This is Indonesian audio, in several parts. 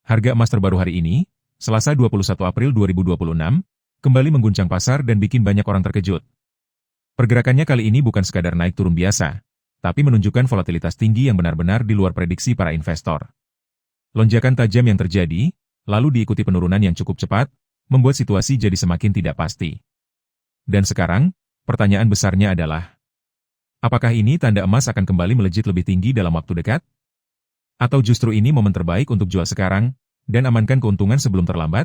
Harga emas terbaru hari ini, Selasa 21 April 2026, kembali mengguncang pasar dan bikin banyak orang terkejut. Pergerakannya kali ini bukan sekadar naik turun biasa, tapi menunjukkan volatilitas tinggi yang benar-benar di luar prediksi para investor. Lonjakan tajam yang terjadi, lalu diikuti penurunan yang cukup cepat, membuat situasi jadi semakin tidak pasti. Dan sekarang, pertanyaan besarnya adalah, apakah ini tanda emas akan kembali melejit lebih tinggi dalam waktu dekat? Atau justru ini momen terbaik untuk jual sekarang, dan amankan keuntungan sebelum terlambat?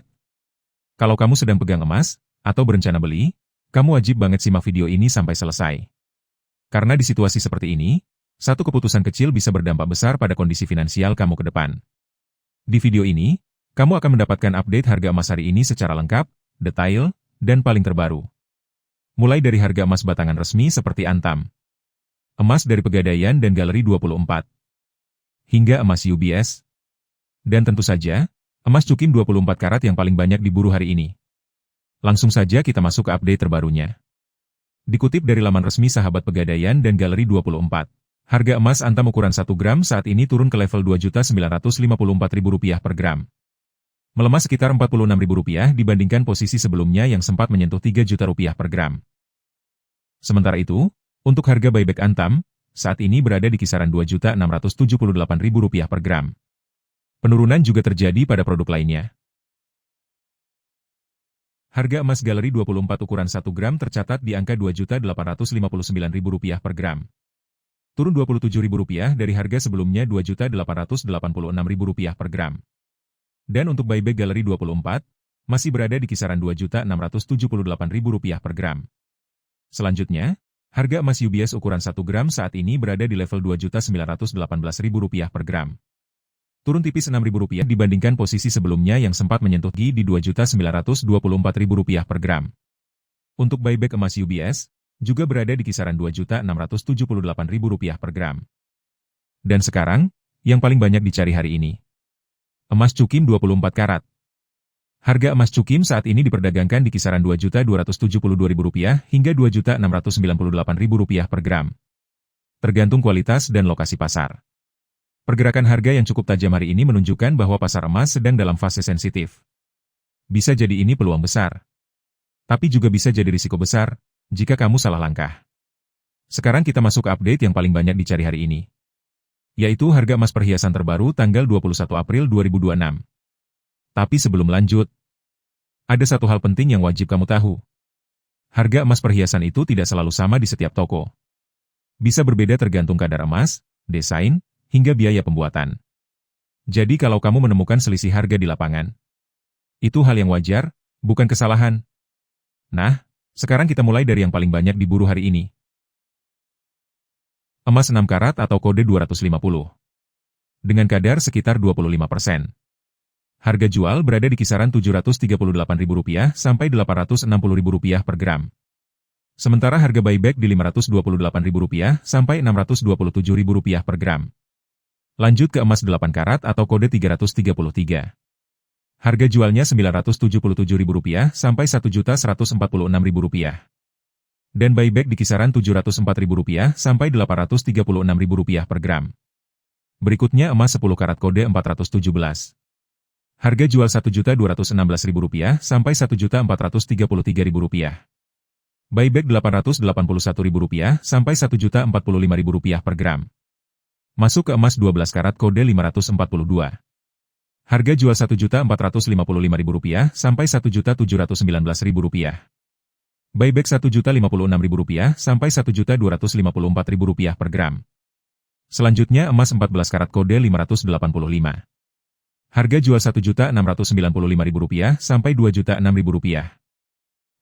Kalau kamu sedang pegang emas, atau berencana beli, kamu wajib banget simak video ini sampai selesai. Karena di situasi seperti ini, satu keputusan kecil bisa berdampak besar pada kondisi finansial kamu ke depan. Di video ini, kamu akan mendapatkan update harga emas hari ini secara lengkap, detail, dan paling terbaru. Mulai dari harga emas batangan resmi seperti Antam, emas dari Pegadaian dan Galeri 24, hingga emas UBS, dan tentu saja, emas Cukim 24 karat yang paling banyak diburu hari ini. Langsung saja kita masuk ke update terbarunya. Dikutip dari laman resmi sahabat Pegadaian dan Galeri 24, harga emas Antam ukuran 1 gram saat ini turun ke level Rp2.954.000 per gram. Melemah sekitar Rp46.000 dibandingkan posisi sebelumnya yang sempat menyentuh Rp3 juta per gram. Sementara itu, untuk harga buyback Antam, saat ini berada di kisaran Rp2.678.000 per gram. Penurunan juga terjadi pada produk lainnya. Harga emas Galeri 24 ukuran 1 gram tercatat di angka Rp2.859.000 per gram. Turun Rp27.000 dari harga sebelumnya Rp2.886.000 per gram. Dan untuk buyback Galeri 24, masih berada di kisaran Rp2.678.000 per gram. Selanjutnya, harga emas UBS ukuran 1 gram saat ini berada di level Rp2.918.000 per gram. Turun tipis Rp6.000 dibandingkan posisi sebelumnya yang sempat menyentuh di Rp2.924.000 per gram. Untuk buyback emas UBS, juga berada di kisaran Rp2.678.000 per gram. Dan sekarang, yang paling banyak dicari hari ini, emas Cukim 24 karat. Harga emas Cukim saat ini diperdagangkan di kisaran Rp2.272.000 hingga Rp2.698.000 per gram. Tergantung kualitas dan lokasi pasar. Pergerakan harga yang cukup tajam hari ini menunjukkan bahwa pasar emas sedang dalam fase sensitif. Bisa jadi ini peluang besar. Tapi juga bisa jadi risiko besar, jika kamu salah langkah. Sekarang kita masuk ke update yang paling banyak dicari hari ini, yaitu harga emas perhiasan terbaru tanggal 21 April 2026. Tapi sebelum lanjut, ada satu hal penting yang wajib kamu tahu. Harga emas perhiasan itu tidak selalu sama di setiap toko. Bisa berbeda tergantung kadar emas, desain, hingga biaya pembuatan. Jadi kalau kamu menemukan selisih harga di lapangan, itu hal yang wajar, bukan kesalahan. Nah, sekarang kita mulai dari yang paling banyak diburu hari ini. Emas 6 karat atau kode 250. Dengan kadar sekitar 25%. Harga jual berada di kisaran Rp738.000 sampai Rp860.000 per gram. Sementara harga buyback di Rp528.000 sampai Rp627.000 per gram. Lanjut ke emas 8 karat atau kode 333. Harga jualnya Rp977.000 sampai Rp1.146.000. Dan buyback di kisaran Rp704.000 sampai Rp836.000 per gram. Berikutnya emas 10 karat kode 417. Harga jual Rp1.216.000 sampai Rp1.433.000. Buyback Rp881.000 sampai Rp1.045.000 per gram. Masuk ke emas 12 karat kode 542. Harga jual Rp1.455.000 sampai Rp1.719.000. Buyback Rp1.056.000 sampai Rp1.254.000 per gram. Selanjutnya emas 14 karat kode 585. Harga jual Rp1.695.000 sampai Rp2.006.000.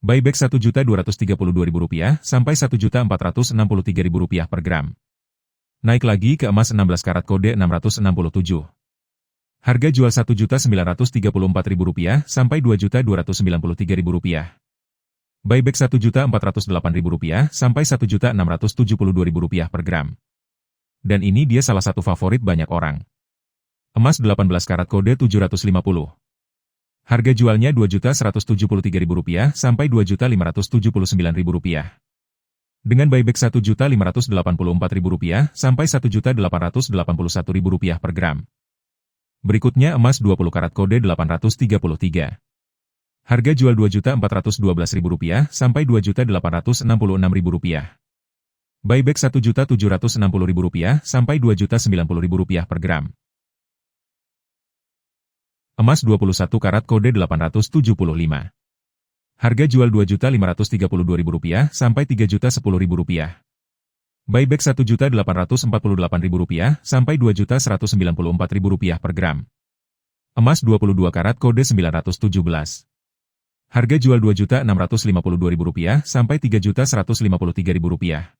Buyback Rp1.232.000 sampai Rp1.463.000 per gram. Naik lagi ke emas 16 karat kode 667. Harga jual Rp1.934.000 sampai Rp2.293.000. Buyback Rp1.408.000 sampai Rp1.672.000 per gram. Dan ini dia salah satu favorit banyak orang. Emas 18 karat kode 750. Harga jualnya Rp2.173.000 sampai Rp2.579.000. Dengan buyback Rp1.584.000 sampai Rp1.881.000 per gram. Berikutnya emas 20 karat kode 833. Harga jual Rp2.412.000 sampai Rp2.866.000. Buyback Rp1.760.000 sampai Rp2.090.000 per gram. Emas 21 karat kode 875. Harga jual Rp2.532.000 sampai Rp3.010.000. Buyback Rp1.848.000 sampai Rp2.194.000 per gram. Emas 22 karat kode 917. Harga jual Rp2.652.000 sampai Rp3.153.000.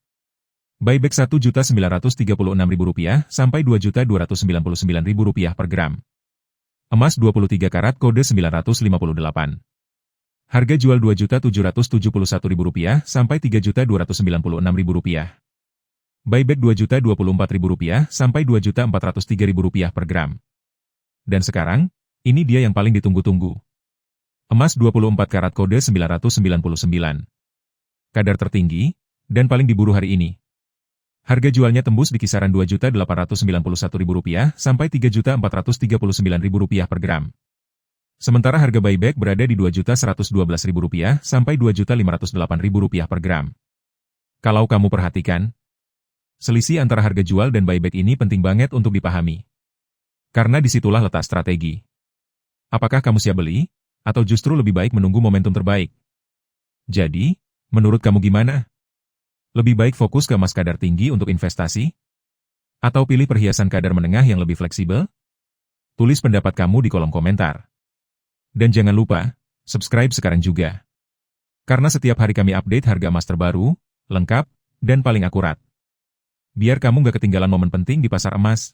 Buyback Rp1.936.000 sampai Rp2.299.000 per gram. Emas 23 karat kode 958. Harga jual Rp2.771.000 sampai Rp3.296.000. Buyback Rp2.024.000 sampai Rp2.403.000 per gram. Dan sekarang, ini dia yang paling ditunggu-tunggu. Emas 24 karat kode 999. Kadar tertinggi, dan paling diburu hari ini. Harga jualnya tembus di kisaran Rp2.891.000 sampai Rp3.439.000 per gram. Sementara harga buyback berada di Rp2.112.000 sampai Rp2.508.000 per gram. Kalau kamu perhatikan, selisih antara harga jual dan buyback ini penting banget untuk dipahami. Karena disitulah letak strategi. Apakah kamu siap beli, atau justru lebih baik menunggu momentum terbaik? Jadi, menurut kamu gimana? Lebih baik fokus ke emas kadar tinggi untuk investasi? Atau pilih perhiasan kadar menengah yang lebih fleksibel? Tulis pendapat kamu di kolom komentar. Dan jangan lupa, subscribe sekarang juga. Karena setiap hari kami update harga emas terbaru, lengkap, dan paling akurat. Biar kamu gak ketinggalan momen penting di pasar emas.